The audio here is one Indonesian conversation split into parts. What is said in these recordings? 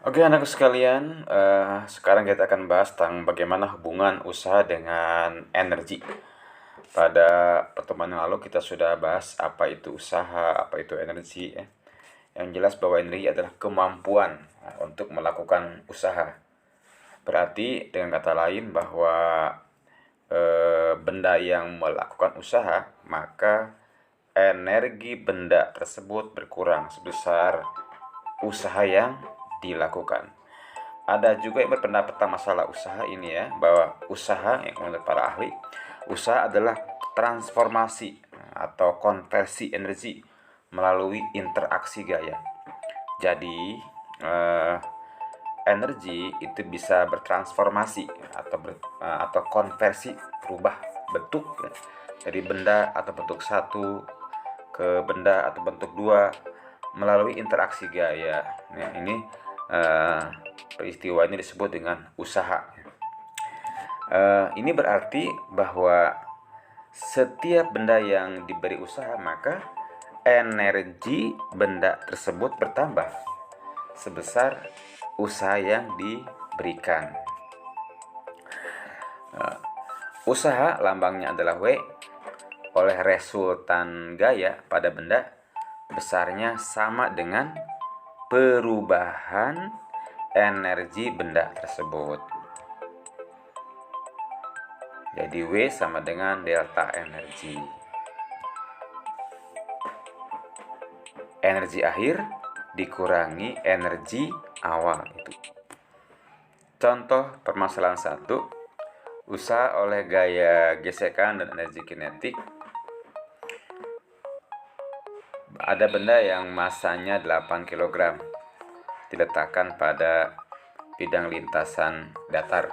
Oke, anak sekalian, sekarang kita akan bahas tentang bagaimana hubungan usaha dengan energi. Pada pertemuan yang lalu kita sudah bahas apa itu usaha, apa itu energi, ya. Yang jelas bahwa energi adalah kemampuan untuk melakukan usaha. Berarti dengan kata lain bahwa benda yang melakukan usaha, maka energi benda tersebut berkurang sebesar usaha yang dilakukan. Ada juga yang berpendapat tentang masalah usaha ini ya, bahwa usaha yang menurut para ahli, usaha adalah transformasi atau konversi energi melalui interaksi gaya. Jadi energi itu bisa bertransformasi atau konversi, berubah bentuk ya, dari benda atau bentuk satu ke benda atau bentuk dua melalui interaksi gaya. Nah, ini peristiwa ini disebut dengan usaha. Ini berarti bahwa setiap benda yang diberi usaha, maka energi benda tersebut bertambah sebesar usaha yang diberikan. Usaha lambangnya adalah W. Oleh resultan gaya pada benda, besarnya sama dengan perubahan energi benda tersebut. Jadi W sama dengan delta energi. Energi akhir dikurangi energi awal itu. Contoh permasalahan 1, usaha oleh gaya gesekan dan energi kinetik. Ada benda yang masanya 8 kg diletakkan pada bidang lintasan datar.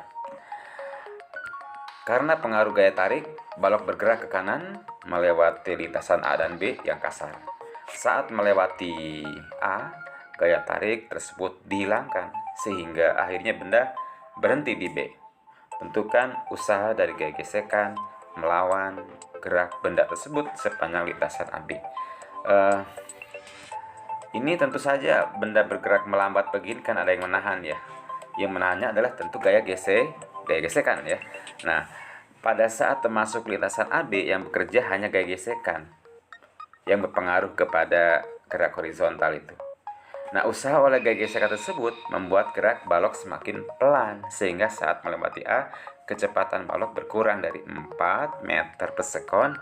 Karena pengaruh gaya tarik, balok bergerak ke kanan melewati lintasan A dan B yang kasar. Saat melewati A, gaya tarik tersebut dihilangkan sehingga akhirnya benda berhenti di B. Tentukan usaha dari gaya gesekan melawan gerak benda tersebut sepanjang lintasan AB. Ini tentu saja benda bergerak melambat begini kan ada yang menahan ya. Yang menahannya adalah tentu gaya gesekan ya. Nah, pada saat termasuk lintasan AB yang bekerja hanya gaya gesekan yang berpengaruh kepada gerak horizontal itu. Nah, usaha oleh gaya gesekan tersebut membuat gerak balok semakin pelan sehingga saat melewati A, kecepatan balok berkurang dari 4 meter per sekon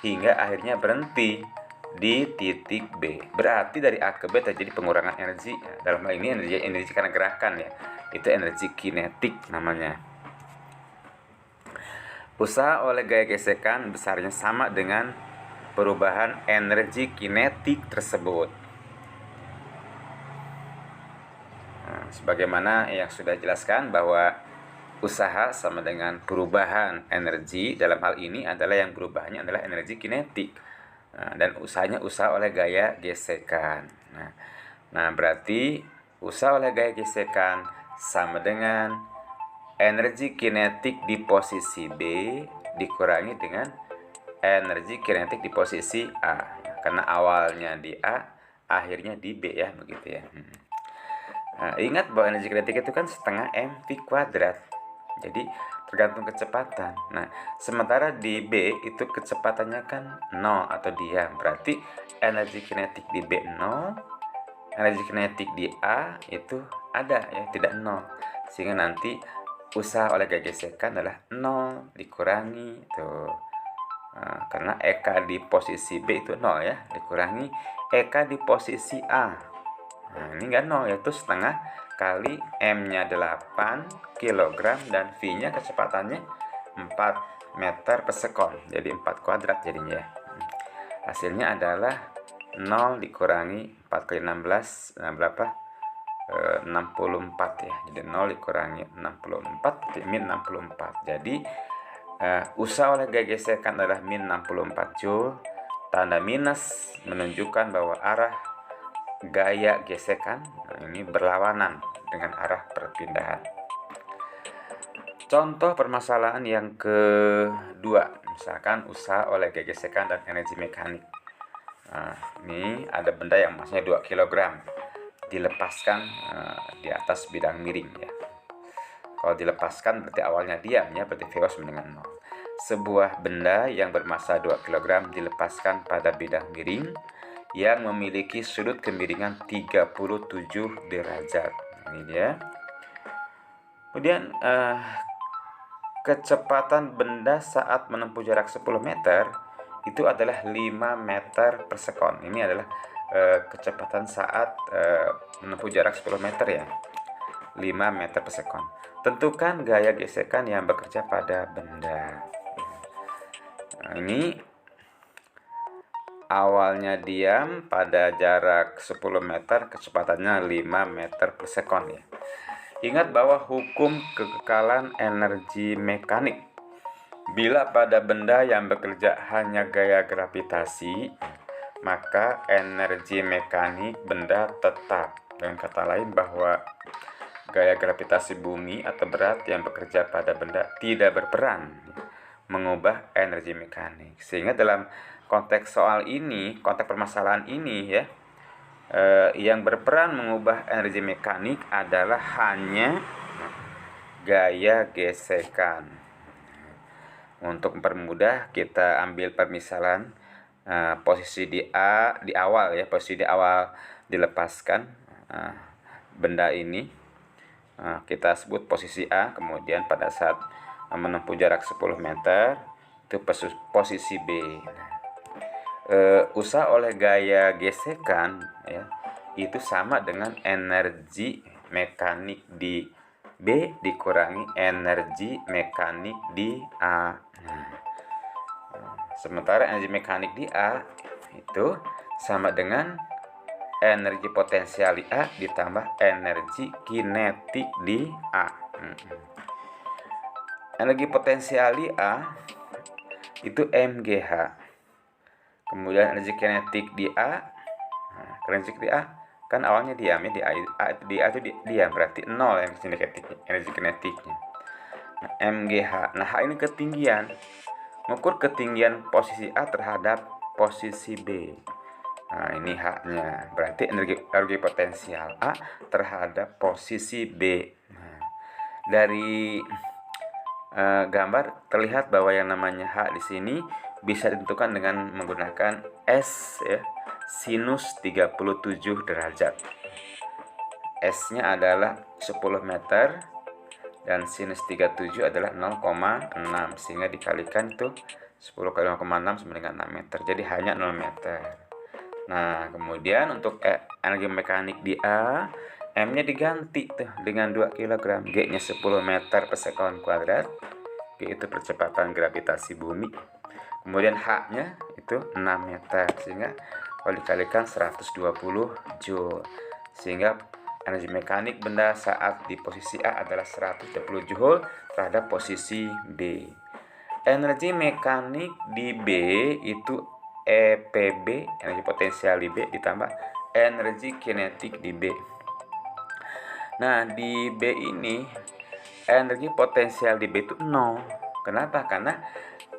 hingga akhirnya berhenti di titik B. Berarti dari A ke B terjadi pengurangan energi. Dalam hal ini energi karena gerakan ya. Itu energi kinetik namanya. Usaha oleh gaya gesekan besarnya sama dengan perubahan energi kinetik tersebut. Nah, sebagaimana yang sudah dijelaskan bahwa usaha sama dengan perubahan energi, dalam hal ini adalah yang perubahannya adalah energi kinetik. Dan usahanya usaha oleh gaya gesekan. Nah, berarti usaha oleh gaya gesekan sama dengan energi kinetik di posisi B dikurangi dengan energi kinetik di posisi A. Karena awalnya di A, akhirnya di B ya, begitu ya. Nah, ingat bahwa energi kinetik itu kan setengah mv kuadrat. Jadi tergantung kecepatan. Nah, sementara di B itu kecepatannya kan 0 atau diam. Berarti energi kinetik di B 0, energi kinetik di A itu ada ya, tidak 0. Sehingga nanti usaha oleh gaya gesekan adalah 0 dikurangi tuh. Nah, karena EK di posisi B itu 0 ya, dikurangi EK di posisi A. Nah, ini enggak 0, yaitu setengah kali M-nya 8 kg dan V-nya kecepatannya 4 meter per sekon. Jadi 4 kuadrat jadinya ya. Hasilnya adalah 0 dikurangi 4 kali 16, nah berapa? 64 ya. Jadi 0 dikurangi 64, min 64. Jadi usaha oleh gaya gesekan adalah min 64 Joule. Tanda minus menunjukkan bahwa arah gaya gesekan ini berlawanan dengan arah perpindahan. Contoh permasalahan yang kedua, misalkan usaha oleh gaya gesekan dan energi mekanik. Nah, ini ada benda yang masanya 2 kg dilepaskan di atas bidang miring ya. Kalau dilepaskan berarti awalnya diam ya, berarti V sama dengan 0. Sebuah benda yang bermassa 2 kg dilepaskan pada bidang miring yang memiliki sudut kemiringan 37 derajat. Ini dia. Kemudian kecepatan benda saat menempuh jarak 10 meter itu adalah 5 meter per sekon. Ini adalah kecepatan saat menempuh jarak 10 meter ya. 5 meter per sekon. Tentukan gaya gesekan yang bekerja pada benda. Nah, ini awalnya diam pada jarak 10 meter, kecepatannya 5 meter per sekon ya. Ingat bahwa hukum kekekalan energi mekanik. Bila pada benda yang bekerja hanya gaya gravitasi, maka energi mekanik benda tetap. Dengan kata lain bahwa gaya gravitasi bumi atau berat yang bekerja pada benda tidak berperan mengubah energi mekanik. Sehingga dalam konteks soal ini, konteks permasalahan ini ya, yang berperan mengubah energi mekanik adalah hanya gaya gesekan. Untuk mempermudah, kita ambil permisalan posisi di awal ya, posisi di awal dilepaskan benda ini. Kita sebut posisi A, kemudian pada saat menempuh jarak 10 meter itu posisi B. Usaha oleh gaya gesekan ya, itu sama dengan energi mekanik di B dikurangi energi mekanik di A. Sementara energi mekanik di A itu sama dengan energi potensial di A ditambah energi kinetik di A. Energi potensial di A itu mgh. Kemudian energi kinetik di A, kinetik di A kan awalnya diam ya, di A itu diam, berarti 0 energi kinetiknya. Nah, mgh. Nah, H ini ketinggian. Mengukur ketinggian posisi A terhadap posisi B. Nah, ini H-nya. Berarti energi potensial A terhadap posisi B. Nah, dari gambar terlihat bahwa yang namanya H di sini bisa ditentukan dengan menggunakan S ya, sinus 37 derajat. S-nya adalah 10 meter dan sinus 37 adalah 0,6, sehingga dikalikan itu 10 kali 0,6 sama dengan 6 meter. Jadi hanya 0 meter. Nah, kemudian untuk energi mekanik di A, M-nya diganti tuh dengan 2 kg, G-nya 10 meter per sekon kuadrat. G itu percepatan gravitasi bumi. Kemudian H-nya itu 6 meter, sehingga kalau dikalikan 120 Joule. Sehingga energi mekanik benda saat di posisi A adalah 120 Joule terhadap posisi B. Energi mekanik di B itu EPB, energi potensial di B ditambah energi kinetik di B. Nah, di B ini energi potensial di B itu 0. Kenapa? Karena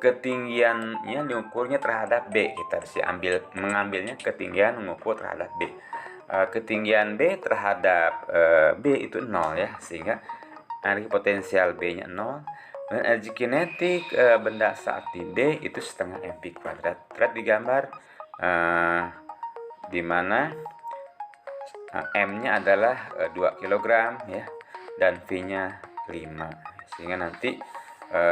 ketinggiannya diukurnya terhadap B. Kita harus mengambilnya ketinggian mengukur terhadap B. Ketinggian B terhadap B itu 0 ya, sehingga energi potensial B-nya 0. Dan energi kinetik benda saat di B itu setengah mv kuadrat. Terlihat di gambar di mana M-nya adalah 2 kg ya, dan V-nya 5. Sehingga nanti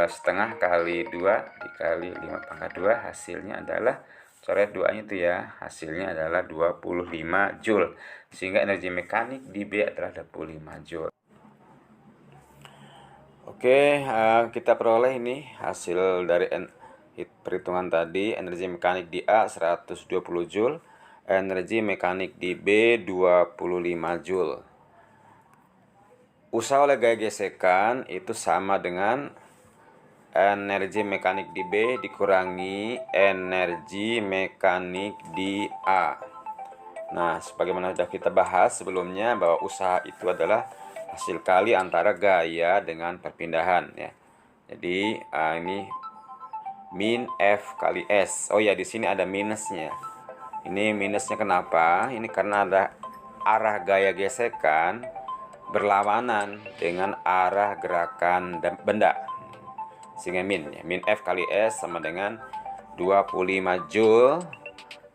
setengah kali 2 dikali 5 pangkat 2 hasilnya adalah, coret 2-nya itu ya, hasilnya adalah 25 Joule. Sehingga energi mekanik di B adalah 25 Joule. Oke, kita peroleh ini hasil dari perhitungan tadi. Energi mekanik di A 120 Joule, energi mekanik di B 25 Joule. Usaha oleh gaya gesekan itu sama dengan energi mekanik di B dikurangi energi mekanik di A. Nah, sebagaimana sudah kita bahas sebelumnya bahwa usaha itu adalah hasil kali antara gaya dengan perpindahan ya. Jadi ini min F kali S. Oh ya, di sini ada minusnya. Ini minusnya kenapa? Ini karena ada arah gaya gesekan berlawanan dengan arah gerakan benda. Sehingga min F kali S sama dengan 25 Joule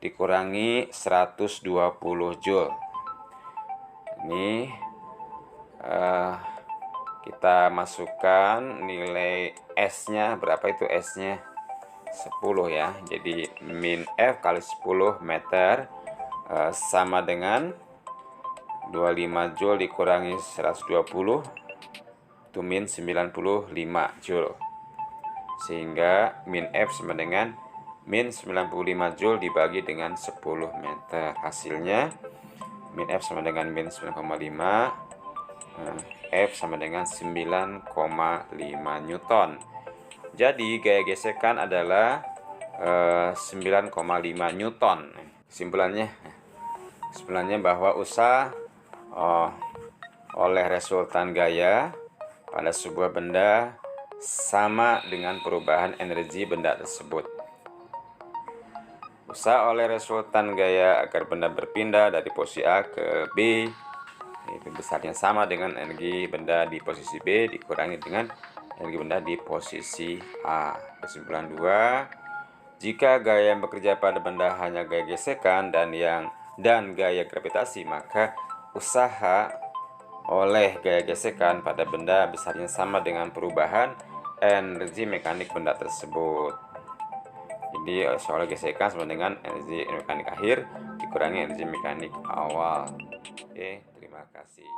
dikurangi 120 Joule. Ini kita masukkan nilai S-nya, berapa itu S-nya? 10 ya. Jadi min F kali 10 meter sama dengan 25 Joule dikurangi 120 itu min 95 Joule. Sehingga min F sama dengan min 95 Joule dibagi dengan 10 meter. Hasilnya min F sama dengan min 9,5, F sama dengan 9,5 Newton. Jadi gaya gesekan adalah 9,5 Newton. Kesimpulannya bahwa usaha oleh resultan gaya pada sebuah benda sama dengan perubahan energi benda tersebut. Usaha oleh resultan gaya agar benda berpindah dari posisi A ke B itu besarnya sama dengan energi benda di posisi B dikurangi dengan energi benda di posisi A. Kesimpulan 2, jika gaya yang bekerja pada benda hanya gaya gesekan dan gaya gravitasi, maka usaha oleh gaya gesekan pada benda besarnya sama dengan perubahan energi mekanik benda tersebut. Jadi usaha oleh gesekan sama dengan energi mekanik akhir dikurangi energi mekanik awal. Oke, terima kasih.